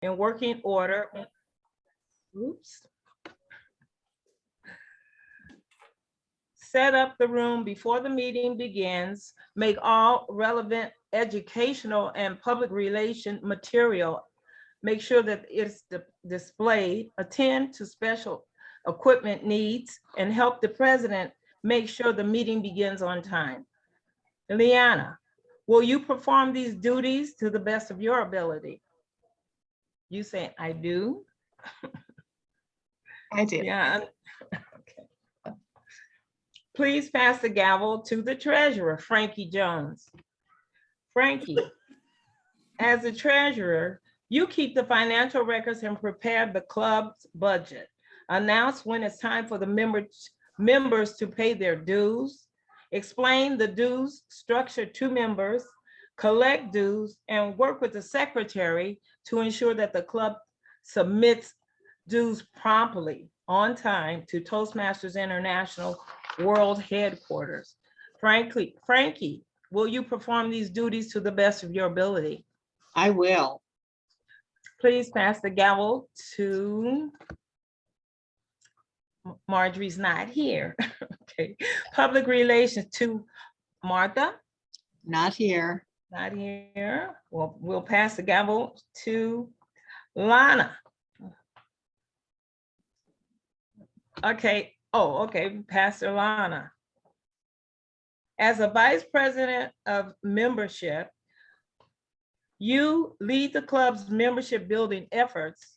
in working order. Oops. Set up the room before the meeting begins. Make all relevant educational and public relation material. Make sure that it's displayed. Attend to special equipment needs and help the president make sure the meeting begins on time. Liana, will you perform these duties to the best of your ability? You say, I do. I do. Yeah. Okay. Please pass the gavel to the treasurer, Frankie Jones. Frankie, as the treasurer, you keep the financial records and prepare the club's budget. Announce when it's time for the members to pay their dues. Explain the dues structure to members, collect dues, and work with the secretary to ensure that the club submits dues promptly on time to Toastmasters International World Headquarters. Frankie, will you perform these duties to the best of your ability? I will. Please pass the gavel to Marjorie's not here. Okay. Public relations to Martha. Not here. Not here. Well, we'll pass the gavel to Lana. Okay. Oh, okay. Pastor Lana. As a vice president of membership, you lead the club's membership building efforts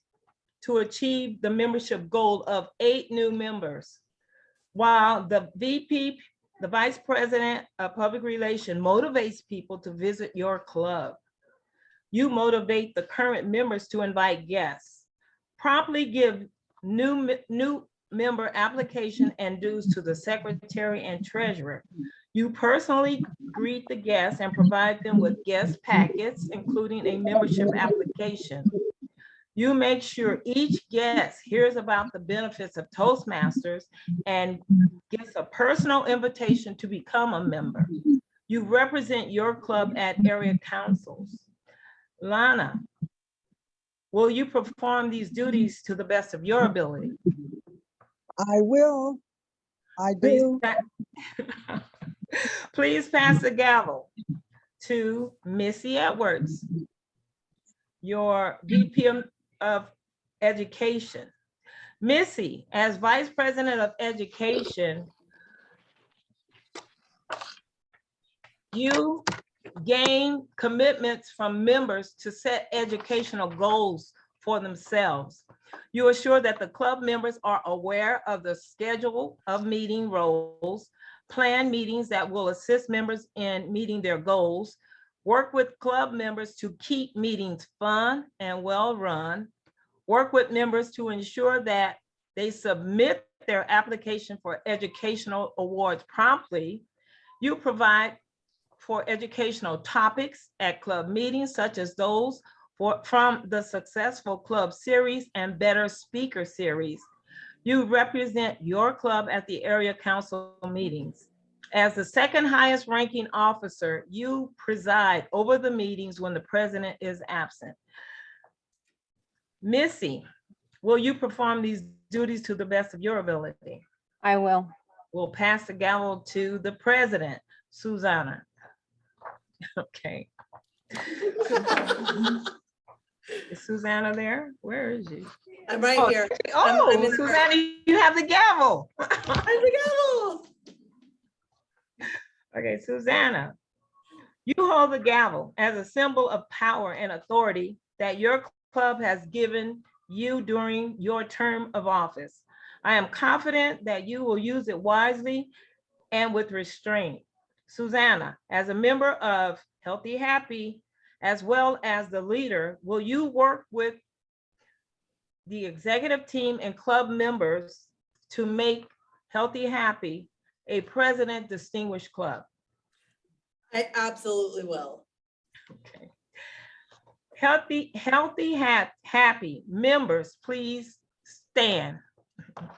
to achieve the membership goal of 8 new members, while the VP, the Vice President of Public Relations, motivates people to visit your club. You motivate the current members to invite guests. Promptly give new member application and dues to the secretary and treasurer. You personally greet the guests and provide them with guest packets, including a membership application. You make sure each guest hears about the benefits of Toastmasters and gets a personal invitation to become a member. You represent your club at area councils. Lana, will you perform these duties to the best of your ability? I will. I do. Please pass the gavel to Missy Edwards, your VP of Education. Missy, as Vice President of Education, you gain commitments from members to set educational goals for themselves. You assure that the club members are aware of the schedule of meeting roles, plan meetings that will assist members in meeting their goals, work with club members to keep meetings fun and well-run, work with members to ensure that they submit their application for educational awards promptly. You provide for educational topics at club meetings, such as those from the Successful Club Series and Better Speaker Series. You represent your club at the area council meetings. As the second highest ranking officer, you preside over the meetings when the president is absent. Missy, will you perform these duties to the best of your ability? I will. We'll pass the gavel to the president, Susanna. Okay. Is Susanna there? Where is she? I'm right here. Oh, I'm in Susanna, you have the gavel. I have the gavel. Okay, Susanna, you hold the gavel as a symbol of power and authority that your club has given you during your term of office. I am confident that you will use it wisely and with restraint. Susanna, as a member of Healthy Happy, as well as the leader, will you work with the executive team and club members to make Healthy Happy a president distinguished club? I absolutely will. Okay. Healthy Happy members, please stand. Okay.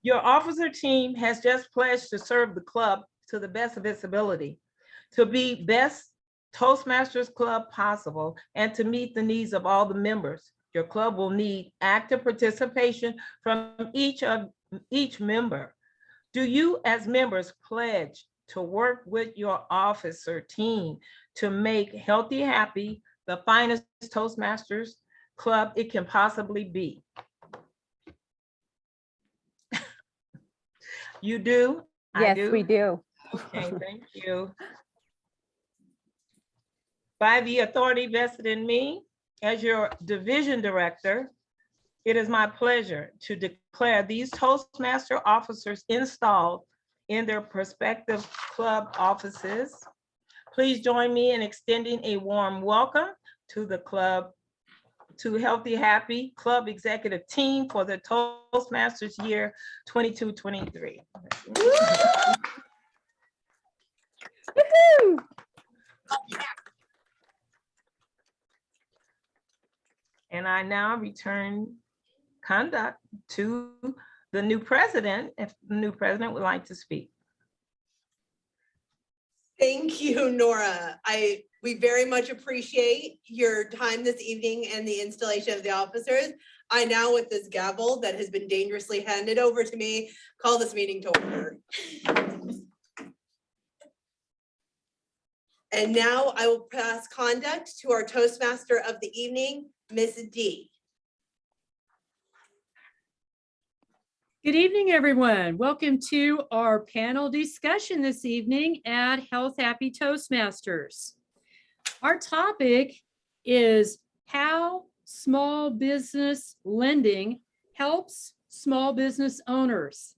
Your officer team has just pledged to serve the club to the best of its ability, to be best Toastmasters Club possible and to meet the needs of all the members. Your club will need active participation from each member. Do you as members pledge to work with your office or team to make Healthy Happy the finest Toastmasters Club it can possibly be? You do? I Yes, we do. Okay, thank you. By the authority vested in me as your division director, it is my pleasure to declare these Toastmaster officers installed in their prospective club offices. Please join me in extending a warm welcome to the club, to Healthy Happy Club Executive Team for the Toastmasters year 22-23. Woohoo! And I now return conduct to the new president, if the new president would like to speak. Thank you, Nora. We very much appreciate your time this evening and the installation of the officers. I now, with this gavel that has been dangerously handed over to me, call this meeting to order. And now I will pass conduct to our Toastmaster of the evening, Ms. D. Good evening, everyone. Welcome to our panel discussion this evening at Health Happy Toastmasters. Our topic is how small business lending helps small business owners.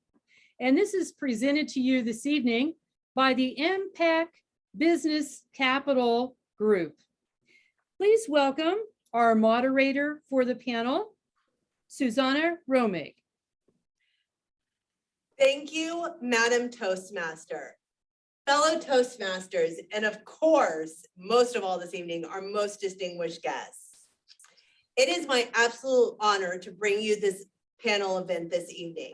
And this is presented to you this evening by the AmPac Business Capital Group. Please welcome our moderator for the panel, Susanna Romig. Thank you, Madam Toastmaster. Fellow Toastmasters, and of course, most of all this evening, our most distinguished guests. It is my absolute honor to bring you this panel event this evening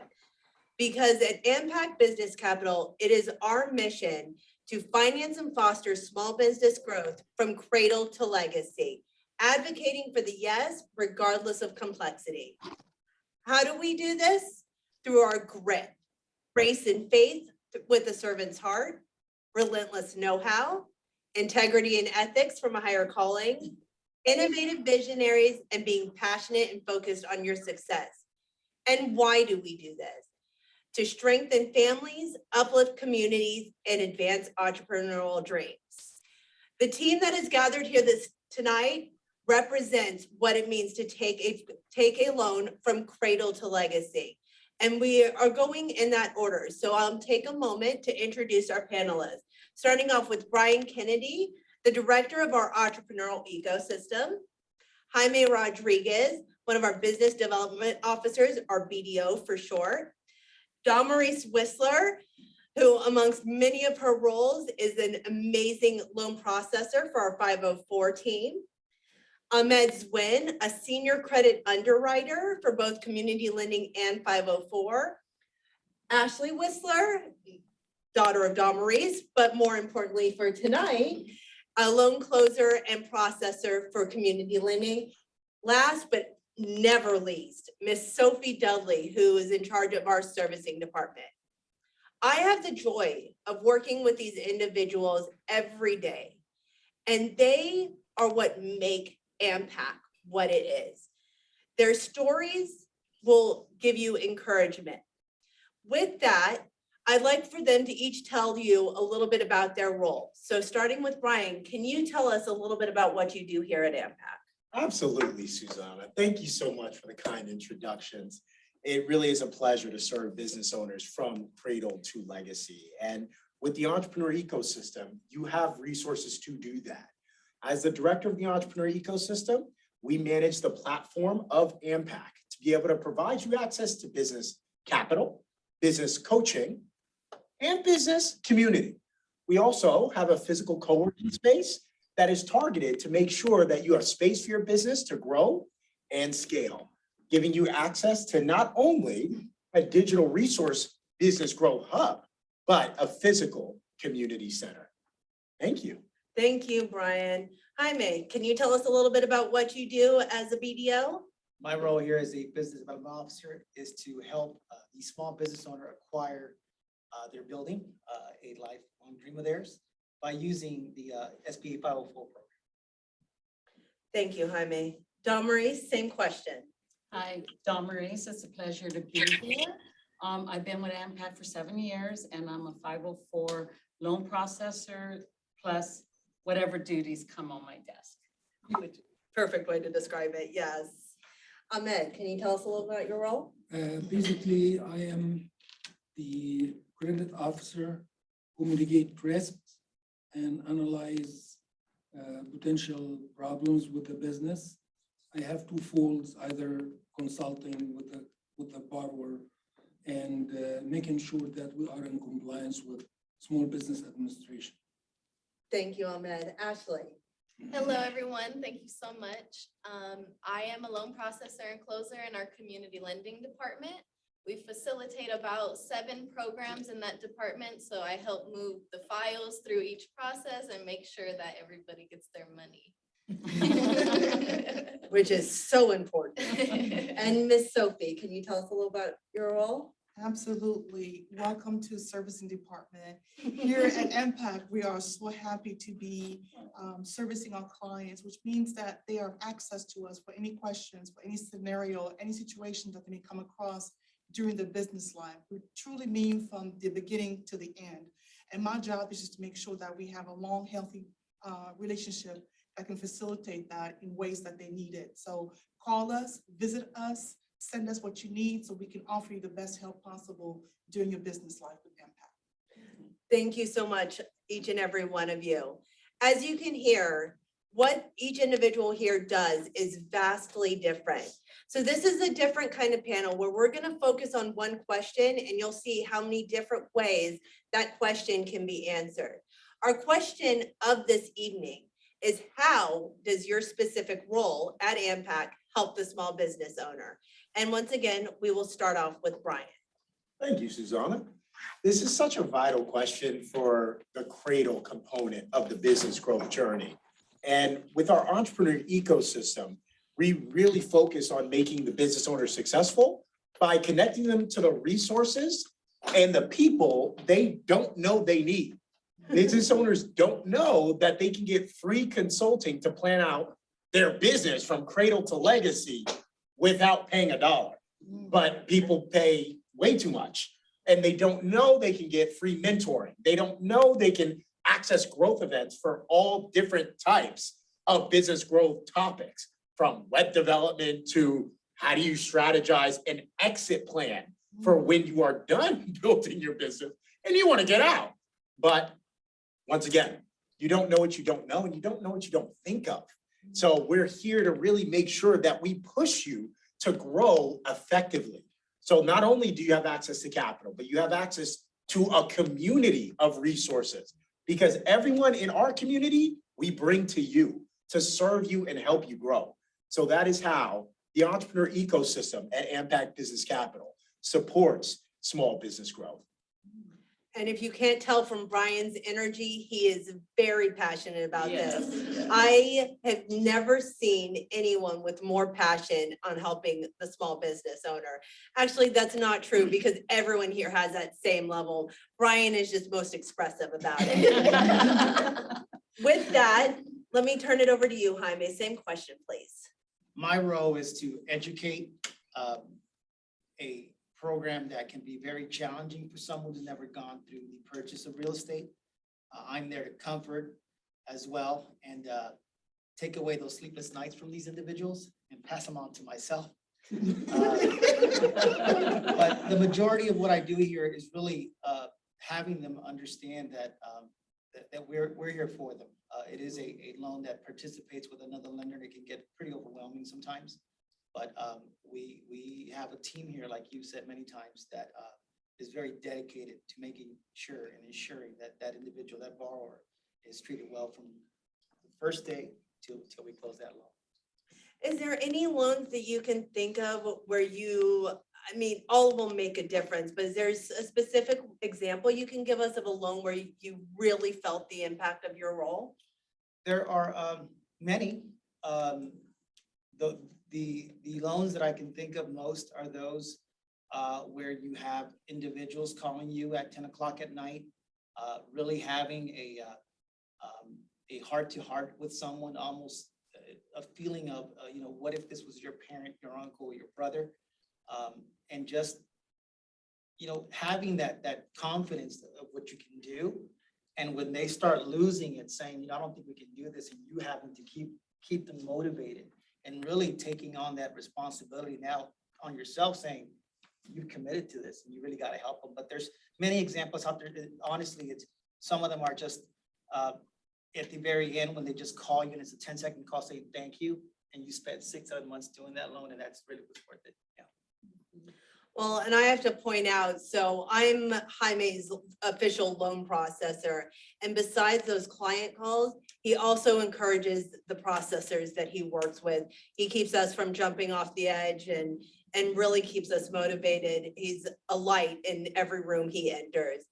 because at AmPac Business Capital, it is our mission to finance and foster small business growth from cradle to legacy, advocating for the yes, regardless of complexity. How do we do this? Through our grit, grace and faith with a servant's heart, relentless know-how, integrity and ethics from a higher calling, innovative visionaries, and being passionate and focused on your success. And why do we do this? To strengthen families, uplift communities, and advance entrepreneurial dreams. The team that is gathered here tonight represents what it means to take a loan from cradle to legacy. And we are going in that order. So I'll take a moment to introduce our panelists, starting off with Brian Kennedy, the director of our entrepreneurial ecosystem, Jaime Rodriguez, one of our business development officers, our BDO for short, Damaris Whistler, who amongst many of her roles is an amazing loan processor for our 504 team, Ahmed Zwin, a senior credit underwriter for both community lending and 504. Ashley Whistler, daughter of Damaris, but more importantly for tonight, a loan closer and processor for community lending. Last but never least, Miss Sophie Dudley, who is in charge of our servicing department. I have the joy of working with these individuals every day, and they are what make AmPac what it is. Their stories will give you encouragement. With that, I'd like for them to each tell you a little bit about their role. So starting with Brian, can you tell us a little bit about what you do here at AmPac? Absolutely, Susanna. Thank you so much for the kind introductions. It really is a pleasure to serve business owners from cradle to legacy. And with the entrepreneur ecosystem, you have resources to do that. As the director of the entrepreneur ecosystem, we manage the platform of AmPac to be able to provide you access to business capital, business coaching, and business community. We also have a physical co-working space that is targeted to make sure that you have space for your business to grow and scale, giving you access to not only a digital resource business growth hub, but a physical community center. Thank you. Thank you, Brian. Jaime, can you tell us a little bit about what you do as a BDO? My role here as a business development officer is to help the small business owner acquire their building, a lifelong dream of theirs, by using the SBA 504 program. Thank you, Jaime. Dawn Maurice, same question. Hi, Dawn Maurice. It's a pleasure to be here. I've been with AmPac for 7 years and I'm a 504 loan processor plus whatever duties come on my desk. Perfect way to describe it, yes. Ahmed, can you tell us a little about your role? Basically, I am the credit officer who mitigate risks and analyze potential problems with the business. I have two folds, either consulting with the borrower and making sure that we are in compliance with Small Business Administration. Thank you, Ahmed. Ashley. Hello, everyone. Thank you so much. I am a loan processor and closer in our community lending department. We facilitate about 7 programs in that department, so I help move the files through each process and make sure that everybody gets their money. Which is so important. And Miss Sophie, can you tell us a little about your role? Absolutely. Welcome to Servicing Department. Here at AmPac, we are so happy to be servicing our clients, which means that they have access to us for any questions, for any scenario, any situation that they may come across during the business life. We truly mean from the beginning to the end. And my job is just to make sure that we have a long, healthy relationship that can facilitate that in ways that they need it. So call us, visit us, send us what you need so we can offer you the best help possible during your business life with AmPac. Thank you so much, each and every one of you. As you can hear, what each individual here does is vastly different. So this is a different kind of panel where we're going to focus on one question and you'll see how many different ways that question can be answered. Our question of this evening is, how does your specific role at AmPac help the small business owner? And once again, we will start off with Brian. Thank you, Susanna. This is such a vital question for the cradle component of the business growth journey. And with our entrepreneur ecosystem, we really focus on making the business owner successful by connecting them to the resources and the people they don't know they need. Business owners don't know that they can get free consulting to plan out their business from cradle to legacy without paying $1. But people pay way too much and they don't know they can get free mentoring. They don't know they can access growth events for all different types of business growth topics, from web development to how do you strategize an exit plan for when you are done building your business and you want to get out. But once again, you don't know what you don't know and you don't know what you don't think of. So we're here to really make sure that we push you to grow effectively. So not only do you have access to capital, but you have access to a community of resources, because everyone in our community, we bring to you to serve you and help you grow. So that is how the entrepreneur ecosystem at AmPac Business Capital supports small business growth. And if you can't tell from Brian's energy, he is very passionate about Yes. this. I have never seen anyone with more passion on helping the small business owner. Actually, that's not true because everyone here has that same level. Brian is just most expressive about it. With that, let me turn it over to you, Jaime. Same question, please. My role is to educate a program that can be very challenging for someone who's never gone through the purchase of real estate. I'm there to comfort as well and take away those sleepless nights from these individuals and pass them on to myself. But the majority of what I do here is really having them understand that we're here for them. It is a loan that participates with another lender. It can get pretty overwhelming sometimes. But we have a team here, like you said many times, that is very dedicated to making sure and ensuring that that individual, that borrower, is treated well from the first day till we close that loan. Is there any loans that you can think of where I mean, all of them make a difference, but is there a specific example you can give us of a loan where you really felt the impact of your role? There are many. The loans that I can think of most are those where you have individuals calling you at 10 o'clock at night, really having a heart-to-heart with someone, almost a feeling of, what if this was your parent, your uncle, your brother? And just, having that confidence of what you can do. And when they start losing it, saying, I don't think we can do this, and you having to keep them motivated and really taking on that responsibility now on yourself, saying, you've committed to this and you really got to help them. But there's many examples out there. Honestly, some of them are just at the very end when they just call you and it's a 10-second call saying thank you, and you spent 6-7 months doing that loan, and that's really what's worth it. Yeah. Well, and I have to point out, so I'm Jaime's official loan processor. And besides those client calls, he also encourages the processors that he works with. He keeps us from jumping off the edge and really keeps us motivated. He's a light in every room he enters.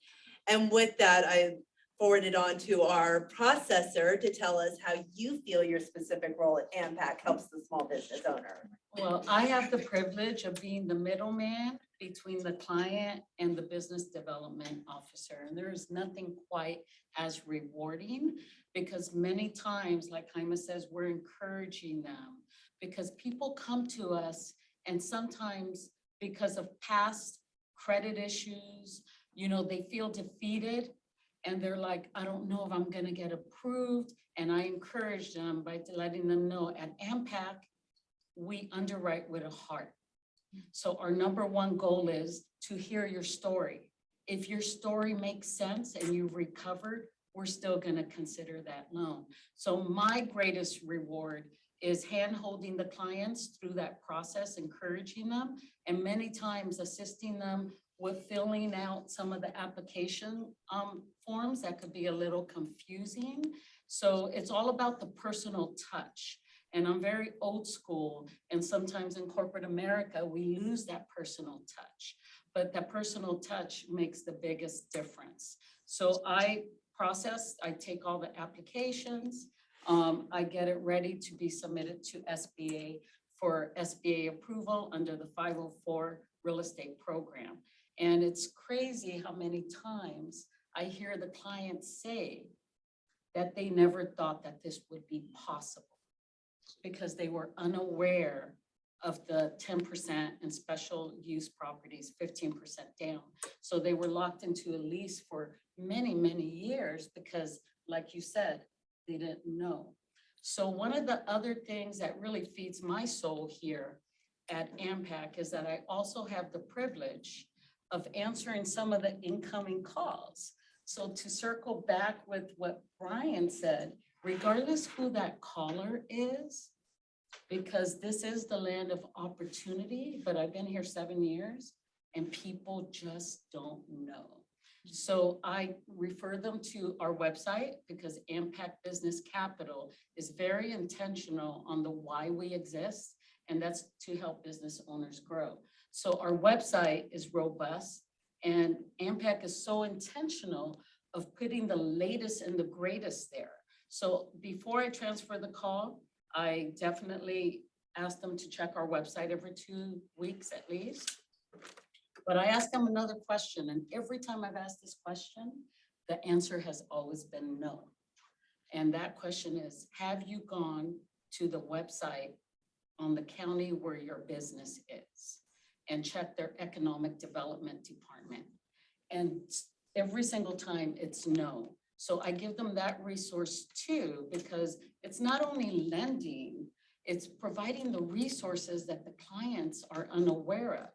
And with that, I forwarded on to our processor to tell us how you feel your specific role at AmPac helps the small business owner. Well, I have the privilege of being the middleman between the client and the business development officer. And there is nothing quite as rewarding, because many times, like Jaime says, we're encouraging them, because people come to us and sometimes because of past credit issues, they feel defeated. And they're like, I don't know if I'm gonna get approved. And I encourage them by letting them know at AmPac, we underwrite with a heart. So our number one goal is to hear your story. If your story makes sense and you've recovered, we're still gonna consider that loan. So my greatest reward is hand-holding the clients through that process, encouraging them, and many times assisting them with filling out some of the application forms that could be a little confusing. So it's all about the personal touch. And I'm very old school, and sometimes in corporate America, we lose that personal touch. But that personal touch makes the biggest difference. So I take all the applications, I get it ready to be submitted to SBA for SBA approval under the 504 real estate program. And it's crazy how many times I hear the clients say that they never thought that this would be possible because they were unaware of the 10% and special use properties, 15% down. So they were locked into a lease for many, many years because, like you said, they didn't know. So one of the other things that really feeds my soul here at AmPac is that I also have the privilege of answering some of the incoming calls. So to circle back with what Brian said, regardless who that caller is, because this is the land of opportunity, but I've been here 7 years and people just don't know. So I refer them to our website because AmPac Business Capital is very intentional on the why we exist, and that's to help business owners grow. So our website is robust, and AmPac is so intentional of putting the latest and the greatest there. So before I transfer the call, I definitely ask them to check our website every 2 weeks at least. But I ask them another question, and every time I've asked this question, the answer has always been no. And that question is, have you gone to the website on the county where your business is and check their economic development department? And every single time it's no. So I give them that resource too, because it's not only lending, it's providing the resources that the clients are unaware of.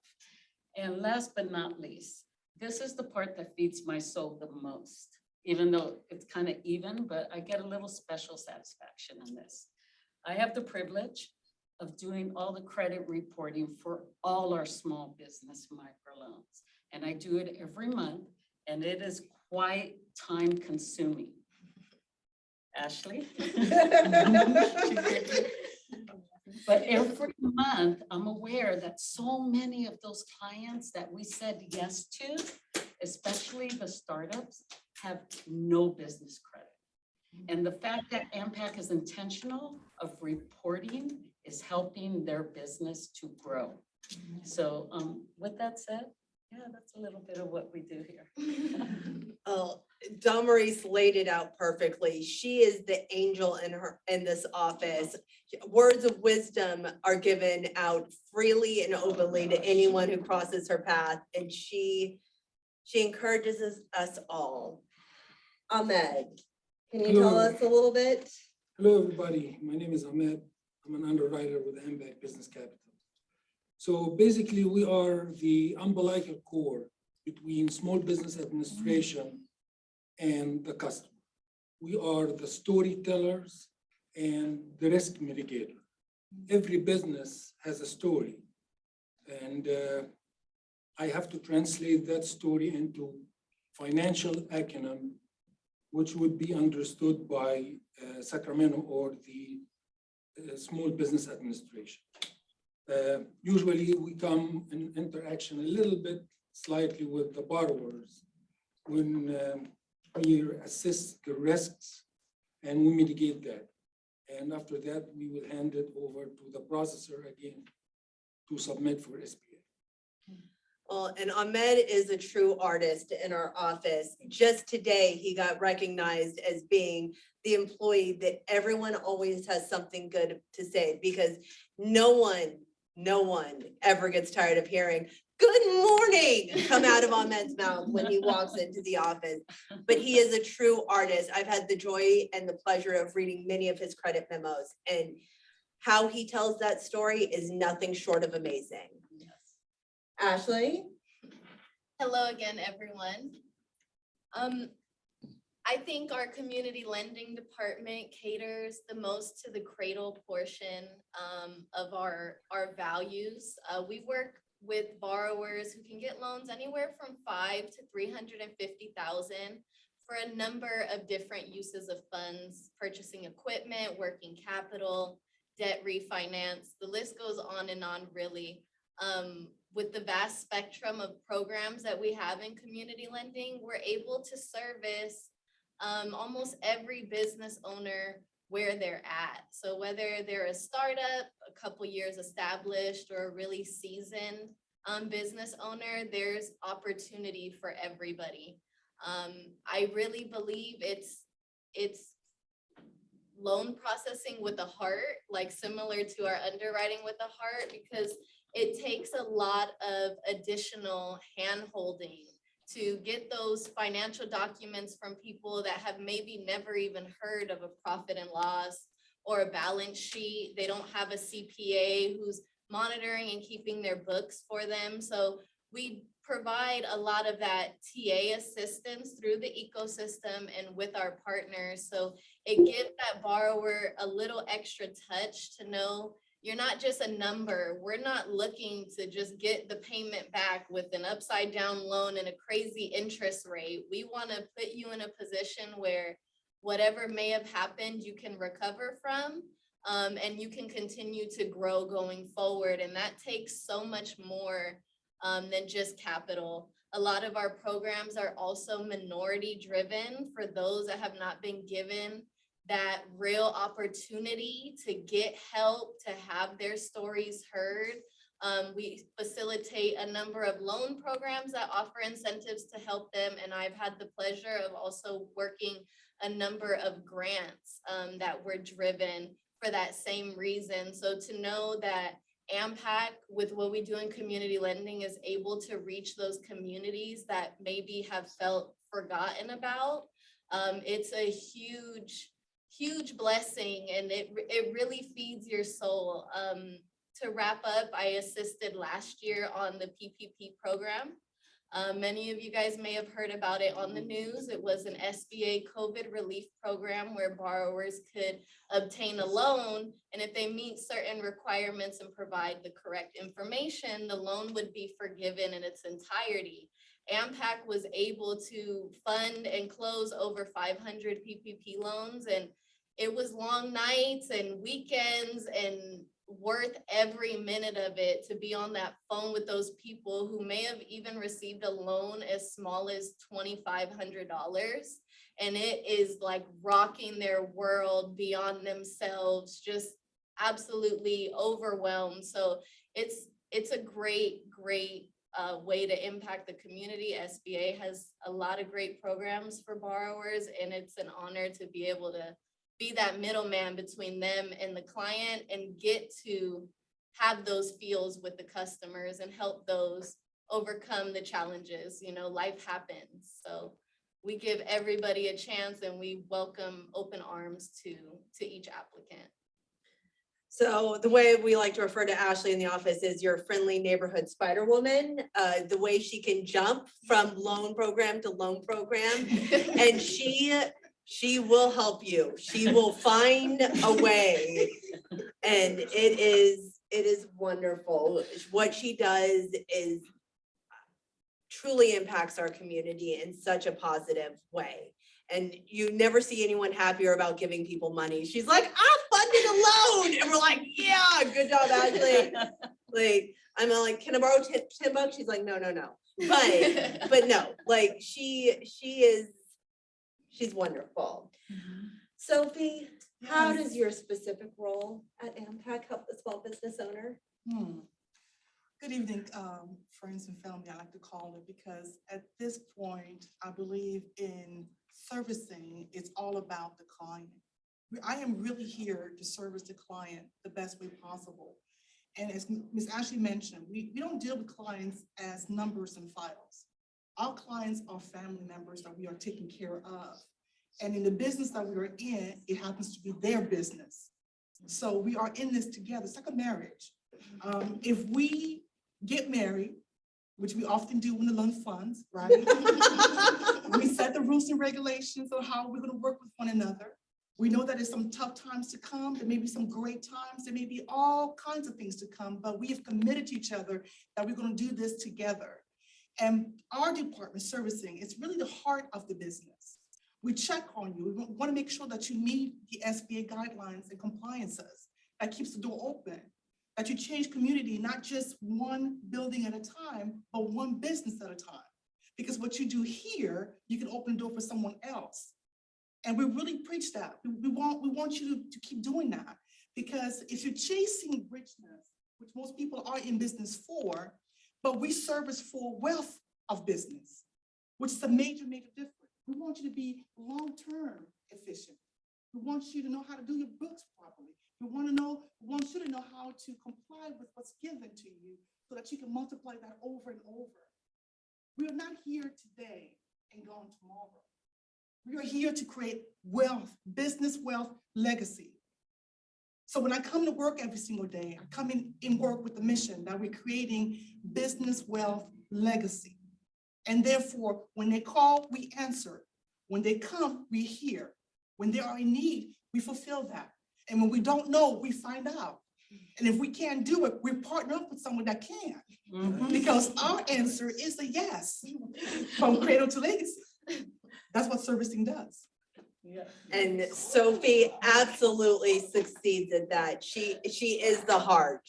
And last but not least, this is the part that feeds my soul the most, even though it's kind of even, but I get a little special satisfaction in this. I have the privilege of doing all the credit reporting for all our small business microloans. And I do it every month, and it is quite time consuming. Ashley? But every month, I'm aware that so many of those clients that we said yes to, especially the startups, have no business credit. And the fact that AmPac is intentional of reporting is helping their business to grow. So with that said, yeah, that's a little bit of what we do here. Oh, Maurice laid it out perfectly. She is the angel in this office. Words of wisdom are given out freely and openly to anyone who crosses her path, and she encourages us all. Ahmed, can you tell Hello. us a little bit? Hello, everybody. My name is Ahmed. I'm an underwriter with AmPac Business Capital. So basically, we are the umbilical cord between small business administration and the customer. We are the storytellers and the risk mitigator. Every business has a story, and I have to translate that story into financial acumen, which would be understood by Sacramento or the Small Business Administration. Usually we come in interaction a little bit slightly with the borrowers when we assess the risks and we mitigate that. And after that, we will hand it over to the processor again to submit for SBA. Well, and Ahmed is a true artist in our office. Just today, he got recognized as being the employee that everyone always has something good to say, because no one ever gets tired of hearing "good morning" come out of Ahmed's mouth when he walks into the office. But he is a true artist. I've had the joy and the pleasure of reading many of his credit memos, and how he tells that story is nothing short of amazing. Ashley? Hello again, everyone. I think our community lending department caters the most to the cradle portion of our values. We work with borrowers who can get loans anywhere from $5 to $350,000 for a number of different uses of funds: purchasing equipment, working capital, debt refinance. The list goes on and on, really. With the vast spectrum of programs that we have in community lending, we're able to service almost every business owner where they're at. So whether they're a startup, a couple years established, or a really seasoned business owner, there's opportunity for everybody. I really believe it's loan processing with a heart, like similar to our underwriting with a heart, because it takes a lot of additional hand-holding to get those financial documents from people that have maybe never even heard of a profit and loss or a balance sheet. They don't have a CPA who's monitoring and keeping their books for them. So we provide a lot of that TA assistance through the ecosystem and with our partners. So it gives that borrower a little extra touch to know you're not just a number. We're not looking to just get the payment back with an upside down loan and a crazy interest rate. We want to put you in a position where whatever may have happened, you can recover from, and you can continue to grow going forward. And that takes so much more than just capital. A lot of our programs are also minority driven for those that have not been given that real opportunity to get help, to have their stories heard. We facilitate a number of loan programs that offer incentives to help them. And I've had the pleasure of also working a number of grants that were driven for that same reason. So to know that AmPac, with what we do in community lending, is able to reach those communities that maybe have felt forgotten about, it's a huge blessing, and it really feeds your soul. To wrap up, I assisted last year on the PPP program. Many of you guys may have heard about it on the news. It was an SBA COVID relief program where borrowers could obtain a loan, and if they meet certain requirements and provide the correct information, the loan would be forgiven in its entirety. AmPac was able to fund and close over 500 PPP loans, and it was long nights and weekends and worth every minute of it to be on that phone with those people who may have even received a loan as small as $2,500. And it is like rocking their world beyond themselves, just absolutely overwhelmed. So it's a great way to impact the community. SBA has a lot of great programs for borrowers, and it's an honor to be able to be that middleman between them and the client and get to have those feels with the customers and help those overcome the challenges. You know, life happens. So we give everybody a chance, and we welcome open arms to each applicant. So the way we like to refer to Ashley in the office is your friendly neighborhood Spider Woman. The way she can jump from loan program to loan program, and she will help you. She will find a way, and it is wonderful. What she does is truly impacts our community in such a positive way. And you never see anyone happier about giving people money. She's like, I funded a loan. And we're like, yeah, good job, Ashley. Like, I'm like, can I borrow $10? She's like, no. But no, like she's wonderful. Sophie, how does your specific role at AmPac help the small business owner? Good evening, friends and family, I like to call it, because at this point, I believe in servicing, it's all about the client. I am really here to service the client the best way possible. And as Ms. Ashley mentioned, we don't deal with clients as numbers and files. Our clients are family members that we are taking care of. And in the business that we are in, it happens to be their business. So we are in this together. It's like a marriage. If we get married, which we often do when the loan funds, right? We set the rules and regulations on how we're going to work with one another. We know that there's some tough times to come. There may be some great times. There may be all kinds of things to come, but we have committed to each other that we're going to do this together. And our department, servicing, it's really the heart of the business. We check on you. We want to make sure that you meet the SBA guidelines and compliances. That keeps the door open. That you change community, not just one building at a time, but one business at a time. Because what you do here, you can open the door for someone else. And we really preach that. We want you to keep doing that. Because if you're chasing richness, which most people are in business for, but we service for wealth of business, which is a major difference. We want you to be long-term efficient. We want you to know how to do your books properly. We want you to know how to comply with what's given to you so that you can multiply that over and over. We are not here today and gone tomorrow. We are here to create wealth, business wealth, legacy. So when I come to work every single day, I come in work with the mission that we're creating business wealth, legacy. And therefore, when they call, we answer. When they come, we hear. When they are in need, we fulfill that. And when we don't know, we find out. And if we can't do it, we partner up with someone that can. Because our answer is a yes, from cradle to legacy. That's what servicing does. And Sophie absolutely succeeds at that. She is the heart.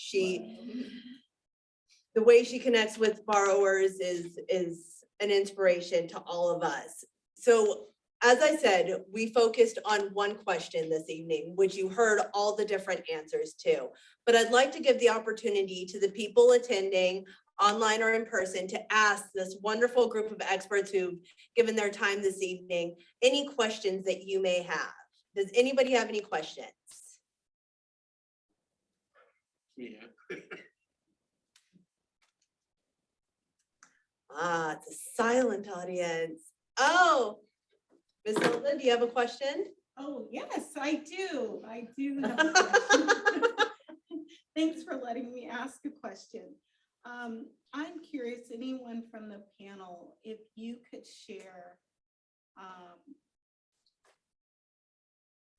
The way she connects with borrowers is an inspiration to all of us. So as I said, we focused on one question this evening, which you heard all the different answers to. But I'd like to give the opportunity to the people attending online or in person to ask this wonderful group of experts who've given their time this evening any questions that you may have. Does anybody have any questions? Yeah. It's a silent audience. Oh, Ms. Hilda, do you have a question? Oh, yes, I do. I do have a question. Thanks for letting me ask a question. I'm curious, anyone from the panel, if you could share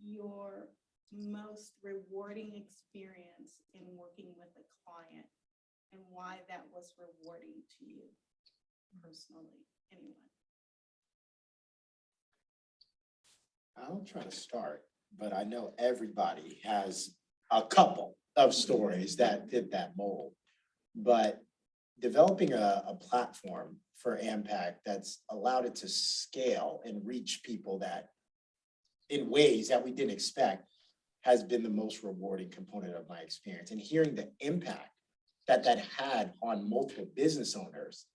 your most rewarding experience in working with a client and why that was rewarding to you personally, anyone? I'll try to start. but I know everybody has a couple of stories that fit that mold. But developing a platform for AmPac that's allowed it to scale and reach people that in ways that we didn't expect has been the most rewarding component of my experience. And hearing the impact that that had on multiple business owners,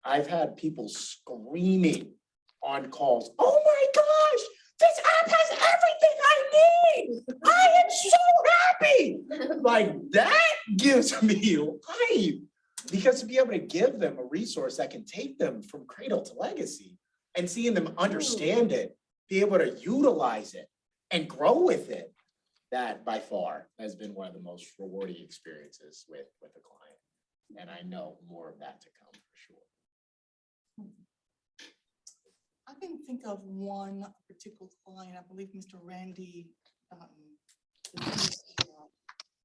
I've had people screaming on calls, "Oh my gosh, this app has everything I need. I am so happy." Like that gives me life, because to be able to give them a resource that can take them from cradle to legacy and seeing them understand it, be able to utilize it and grow with it, that by far has been one of the most rewarding experiences with a client. And I know more of that to come for sure. I can think of one particular client, I believe Mr. Randy,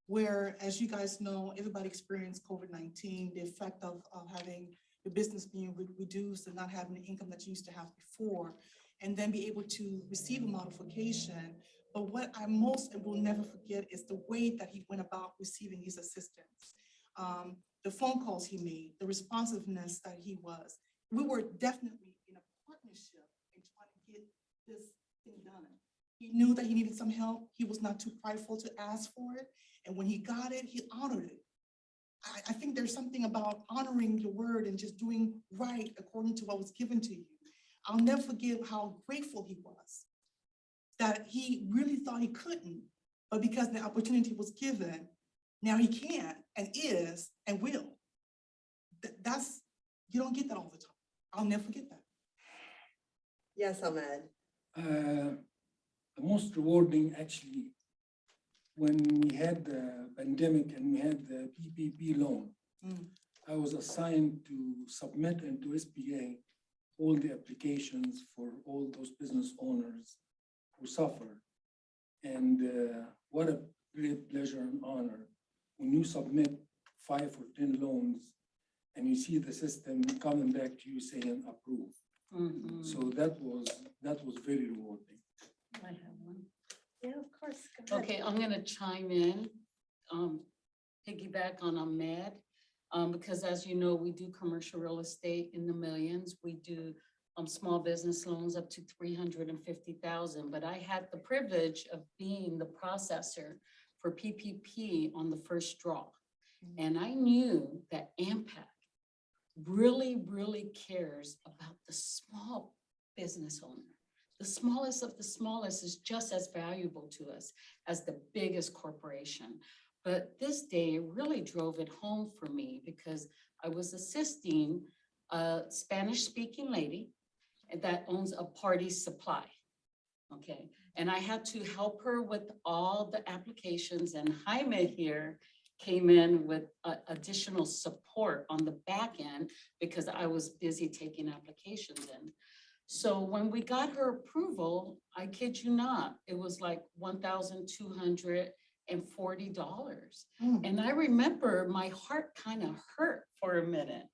where, as you guys know, everybody experienced COVID-19, the effect of having the business being reduced and not having the income that you used to have before, and then be able to receive a modification. But what I most and will never forget is the way that he went about receiving his assistance. The phone calls he made, the responsiveness that he was. We were definitely in a partnership in trying to get this thing done. He knew that he needed some help. He was not too prideful to ask for it. And when he got it, he honored it. I think there's something about honoring your word and just doing right according to what was given to you. I'll never forget how grateful he was that he really thought he couldn't, but because the opportunity was given, now he can and is and will. That's, you don't get that all the time. I'll never forget that. Yes, Ahmed. The most rewarding, actually, when we had the pandemic and we had the PPP loan, I was assigned to submit into SBA all the applications for all those business owners who suffered. And what a great pleasure and honor when you submit 5 or 10 loans and you see the system coming back to you saying approve. So that was very rewarding. I have one. Yeah, of course. Go ahead. Okay, I'm gonna chime in, piggyback on Ahmed, because as you know, we do commercial real estate in the millions. We do small business loans up to 350,000, but I had the privilege of being the processor for PPP on the first draw. And I knew that AmPac really, really cares about the small business owner. The smallest of the smallest is just as valuable to us as the biggest corporation. But this day really drove it home for me because I was assisting a Spanish-speaking lady that owns a party supply. Okay, and I had to help her with all the applications, and Jaime here came in with additional support on the back end because I was busy taking applications in. So when we got her approval, I kid you not, it was like $1,240. And I remember my heart kind of hurt for a minute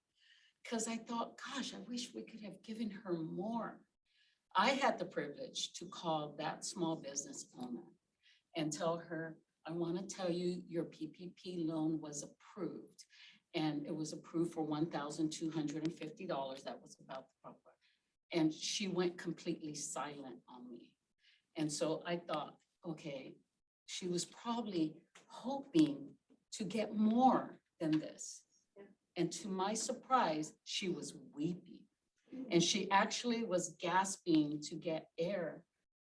because I thought, gosh, I wish we could have given her more. I had the privilege to call that small business owner and tell her, I want to tell you your PPP loan was approved. And it was approved for $1,250. That was about the proper. And she went completely silent on me. And so I thought, okay, she was probably hoping to get more than this. And to my surprise, she was weeping. And she actually was gasping to get air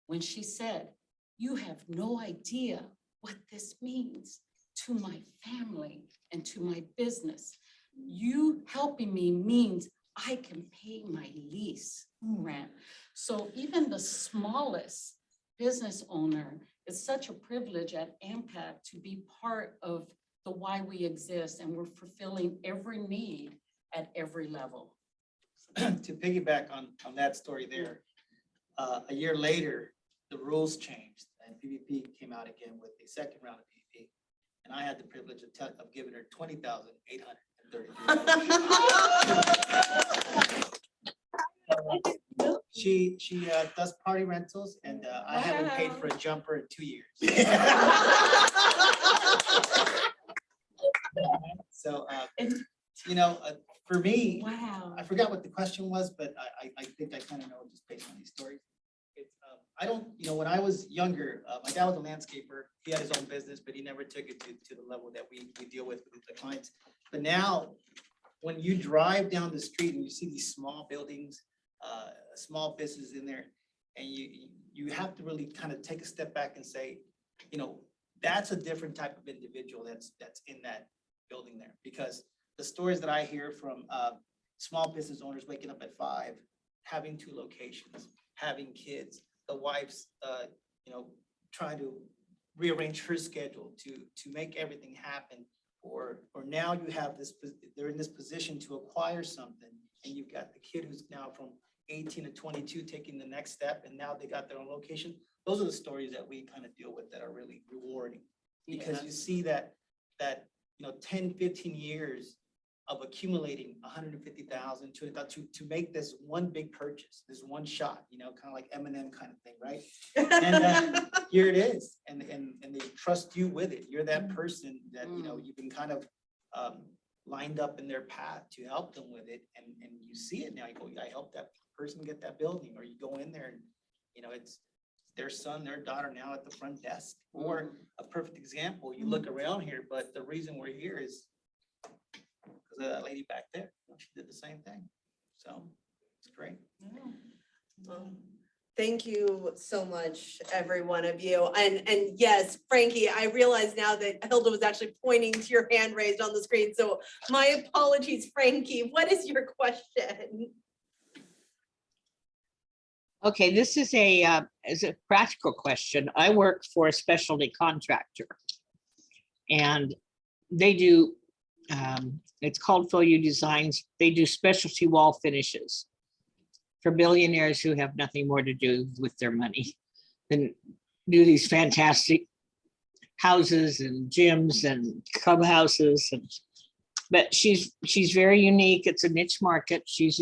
when she said, you have no idea what this means to my family and to my business. You helping me means I can pay my lease rent. So even the smallest business owner, it's such a privilege at AmPac to be part of the why we exist, and we're fulfilling every need at every level. To piggyback on that story there, a year later, the rules changed and PPP came out again with the second round of PPP. And I had the privilege of giving her $20,833. She does party rentals, and I haven't paid for a jumper in 2 years. So, for me, Wow. I forgot what the question was, but I think I kind of know just based on these stories. It's, I don't, when I was younger, my dad was a landscaper. He had his own business, but he never took it to the level that we deal with the clients. But now, when you drive down the street and you see these small buildings, small businesses in there, and you have to really kind of take a step back and say, that's a different type of individual that's in that building there. Because the stories that I hear from small business owners waking up at 5, having 2 locations, having kids, the wife's trying to rearrange her schedule to make everything happen. Or now you have they're in this position to acquire something, and you've got the kid who's now from 18 to 22 taking the next step, and now they got their own location. Those are the stories that we kind of deal with that are really rewarding, because you see that 10, 15 years of accumulating 150,000 to make this one big purchase, this one shot, kind of like M&M kind of thing, right? And here it is, and they trust you with it. You're that person that you've been kind of lined up in their path to help them with it, and you see it now. You go, I helped that person get that building, or you go in there and it's their son, their daughter now at the front desk. Or a perfect example, you look around here, but the reason we're here is because of that lady back there. She did the same thing. So it's great. Thank you so much, every one of you. And yes, Frankie, I realize now that Hilda was actually pointing to your hand raised on the screen. So my apologies, Frankie. What is your question? Okay, this is a practical question. I work for a specialty contractor, and they do, it's called Foliu Designs. They do specialty wall finishes for billionaires who have nothing more to do with their money than do these fantastic houses and gyms and clubhouses. But she's very unique. It's a niche market. She's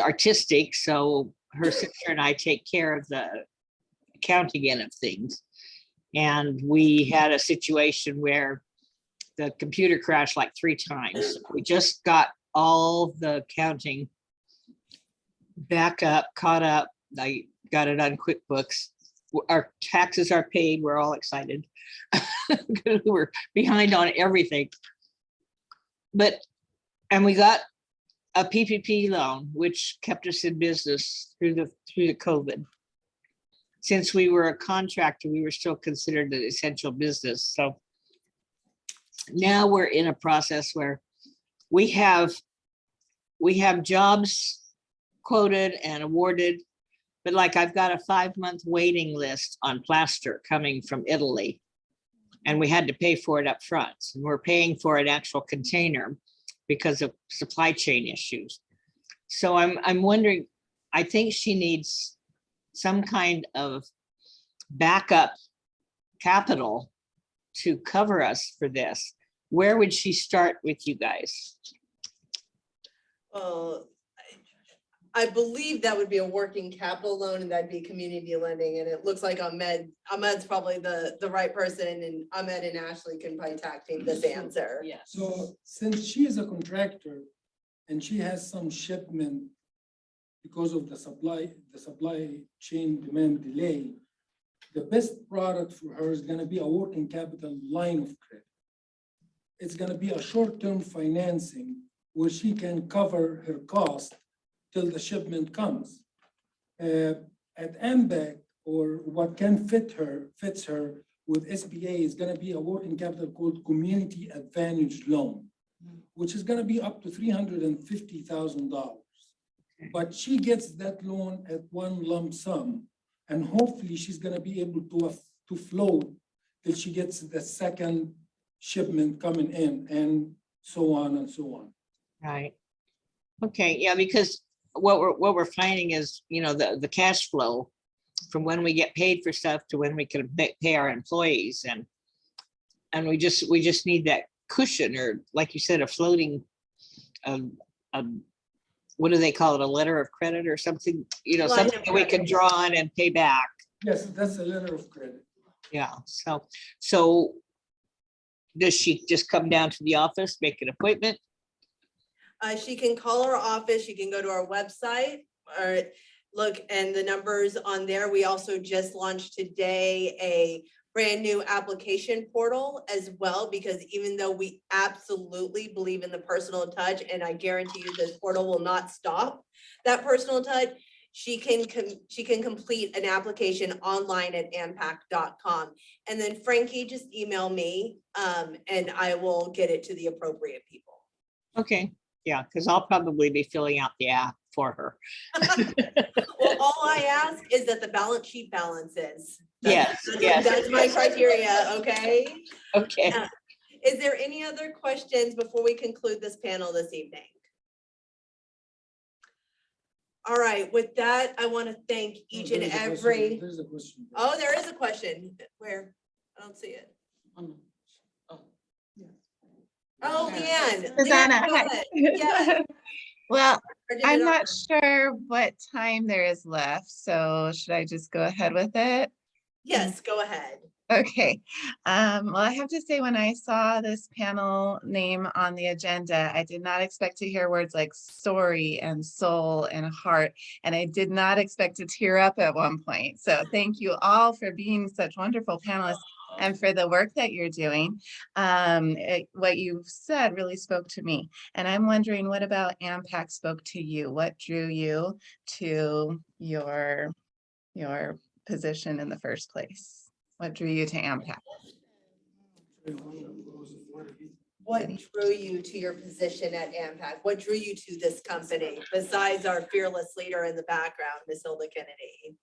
artistic, so her sister and I take care of the accounting end of things. And we had a situation where the computer crashed like 3 times. We just got all the accounting back up, caught up. I got it on QuickBooks. Our taxes are paid. We're all excited. We're behind on everything. And we got a PPP loan, which kept us in business through the COVID. Since we were a contractor, we were still considered an essential business. So now we're in a process where we have jobs quoted and awarded, but like I've got a 5-month waiting list on plaster coming from Italy, and we had to pay for it up front. And we're paying for an actual container because of supply chain issues. So I'm wondering, I think she needs some kind of backup capital to cover us for this. Where would she start with you guys? Well, I believe that would be a working capital loan, and that'd be community lending. And it looks like Ahmed's probably the right person, and Ahmed and Ashley can probably tag team this answer. Yes. So since she is a contractor and she has some shipment because of the supply chain demand delay, the best product for her is going to be a working capital line of credit. It's going to be a short-term financing where she can cover her cost till the shipment comes. At AmPac, or what can fits her with SBA, is going to be a working capital called Community Advantage Loan, which is going to be up to $350,000. But she gets that loan at one lump sum, and hopefully she's going to be able to float till she gets the second shipment coming in, and so on and so on. Right. Okay, yeah, because what we're finding is, the cash flow from when we get paid for stuff to when we can pay our employees, and we just need that cushion, or like you said, a floating what do they call it? A letter of credit or something, Line of something that we can credit. draw on and pay back. Yes, that's a letter of credit. Yeah, so does she just come down to the office, make an appointment? She can call our office, you can go to our website or look, and the numbers on there. We also just launched today a brand new application portal as well, because even though we absolutely believe in the personal touch, and I guarantee you this portal will not stop that personal touch, she can complete an application online at ampac.com. And then Frankie, just email me and I will get it to the appropriate people. Okay, yeah, because I'll probably be filling out the app for her. Well, all I ask is that the balance sheet balances. Yes, yes. That's my criteria, okay? Okay. Is there any other questions before we conclude this panel this evening? All right, with that, I want to thank each and every, There's a question. oh, there is a question. Where? I don't see it. Oh, Leanne. Susanna, Leanne, go hi. ahead. Yes. Well, Or did I'm it not sure what time there is left, so should I just go ahead with it? Yes, go ahead. Okay. Well, I have to say, when I saw this panel name on the agenda, I did not expect to hear words like story and soul and heart, and I did not expect to tear up at one point. So thank you all for being such wonderful panelists and for the work that you're doing. What you've said really spoke to me, and I'm wondering, what about AmPac spoke to you? What drew you to your position in the first place? What drew you to AmPac? What drew you to your position at AmPac? What drew you to this company besides our fearless leader in the background, Ms. Hilda Kennedy?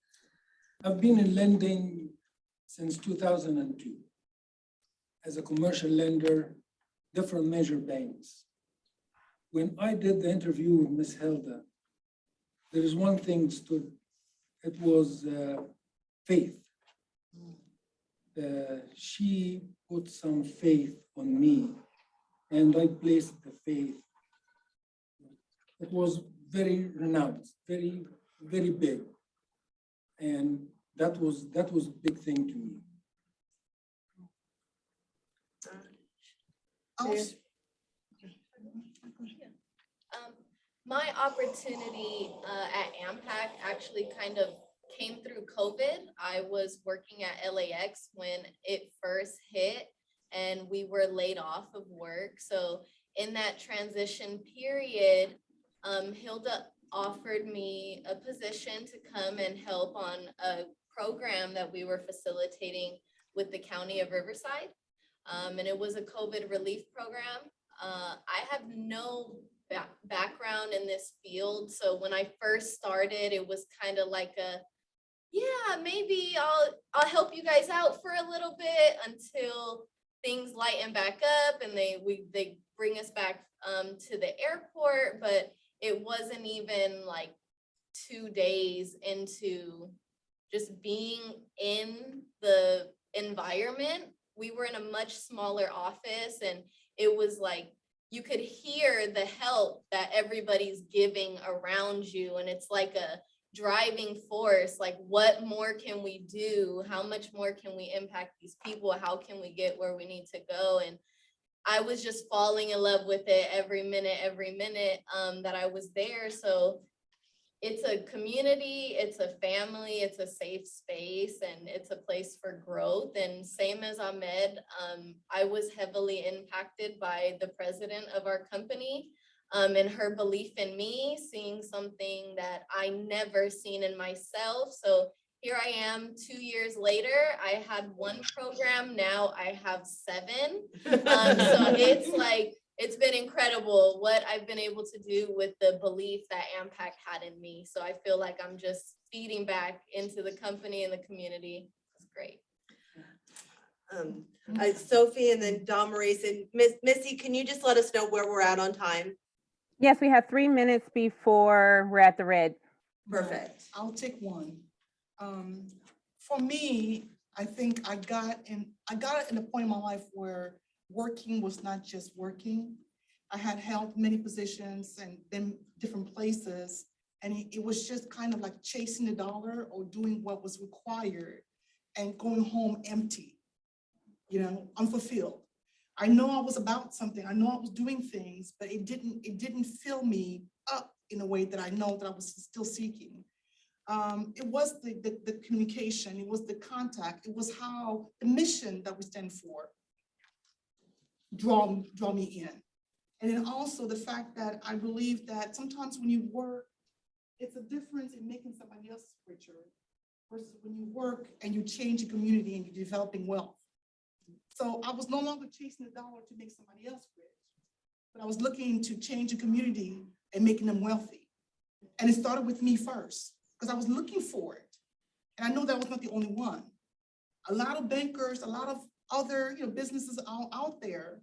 I've been in lending since 2002 as a commercial lender, different major banks. When I did the interview with Ms. Hilda, there is one thing stood, it was faith. She put some faith on me and I placed the faith. It was very renowned, very, very big. And that was a big thing to me. My opportunity at AmPac actually kind of came through COVID. I was working at LAX when it first hit and we were laid off of work. So in that transition period, Hilda offered me a position to come and help on a program that we were facilitating with the County of Riverside. And it was a COVID relief program. I have no background in this field. So when I first started, it was kind of like yeah, maybe I'll help you guys out for a little bit until things lighten back up and they bring us back to the airport. But it wasn't even like 2 days into just being in the environment. We were in a much smaller office and it was like you could hear the help that everybody's giving around you. And it's like a driving force, like what more can we do? How much more can we impact these people? How can we get where we need to go? And I was just falling in love with it every minute that I was there. So it's a community, it's a family, it's a safe space, and it's a place for growth. And same as Ahmed, I was heavily impacted by the president of our company and her belief in me, seeing something that I never seen in myself. So here I am 2 years later. I had 1 program, now I have 7. So it's like, it's been incredible what I've been able to do with the belief that AmPac had in me. So I feel like I'm just feeding back into the company and the community. It's great. Sophie and then Don Maurice and Missy, can you just let us know where we're at on time? Yes, we have 3 minutes before we're at the red. Perfect. I'll take one. For me, I think I got in a point in my life where working was not just working. I had held many positions and been different places. And it was just kind of like chasing the dollar or doing what was required and going home empty, unfulfilled. I know I was about something. I know I was doing things, but it didn't fill me up in a way that I know that I was still seeking. It was the communication, it was the contact, it was how the mission that we stand for draw me in. And then also the fact that I believe that sometimes when you work, it's a difference in making somebody else richer versus when you work and you change your community and you're developing wealth. So I was no longer chasing the dollar to make somebody else rich, but I was looking to change the community and making them wealthy. And it started with me first, because I was looking for it. And I know that was not the only one. A lot of bankers, a lot of other businesses are out there,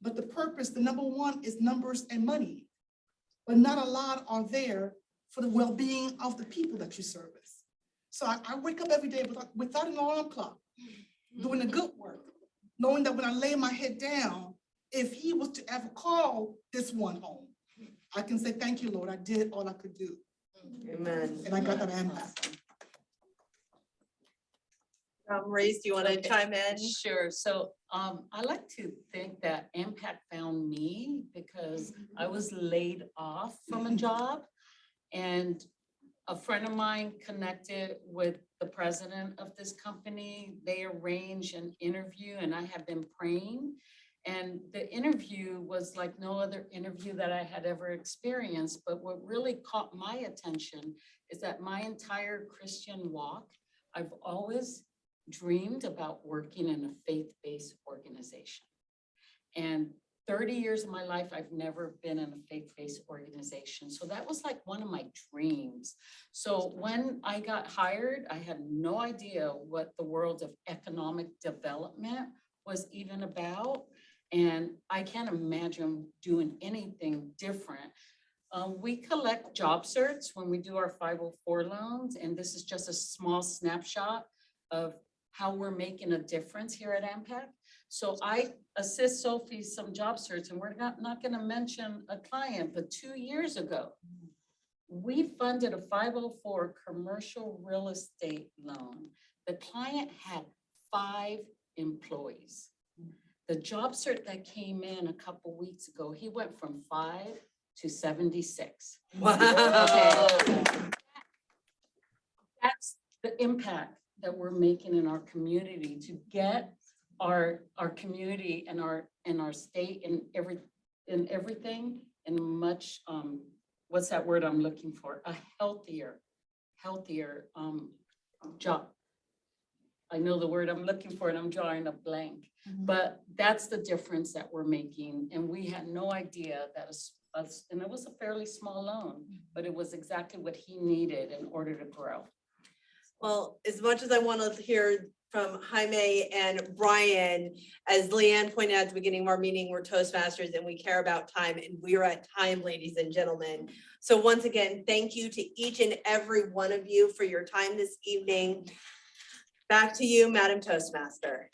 but the purpose, the number one is numbers and money. But not a lot are there for the well-being of the people that you service. So I wake up every day without an alarm clock, doing the good work, knowing that when I lay my head down, if he was to ever call this one home, I can say, thank you, Lord, I did all I could do. Amen. And I got that AmPac. Maurice, do you want to chime in? Sure. So I like to think that AmPac found me because I was laid off from a job, and a friend of mine connected with the president of this company. They arranged an interview, and I have been praying. And the interview was like no other interview that I had ever experienced. But what really caught my attention is that my entire Christian walk, I've always dreamed about working in a faith-based organization. And 30 years of my life, I've never been in a faith-based organization. So that was like one of my dreams. So when I got hired, I had no idea what the world of economic development was even about. And I can't imagine doing anything different. We collect job certs when we do our 504 loans, and this is just a small snapshot of how we're making a difference here at AmPac. So I assist Sophie some job certs, and we're not going to mention a client, but 2 years ago, we funded a 504 commercial real estate loan. The client had 5 employees. The job cert that came in a couple weeks ago, he went from 5 to 76. Wow. Okay. That's the impact that we're making in our community to get our community and our state and everything in a much what's that word I'm looking for? A healthier job. I know the word I'm looking for and I'm drawing a blank, but that's the difference that we're making. And we had no idea that and it was a fairly small loan, but it was exactly what he needed in order to grow. Well, as much as I want to hear from Jaime and Brian, as Leanne pointed out at the beginning of our meeting, we're Toastmasters and we care about time, and we are at time, ladies and gentlemen. So once again, thank you to each and every one of you for your time this evening. Back to you, Madam Toastmaster.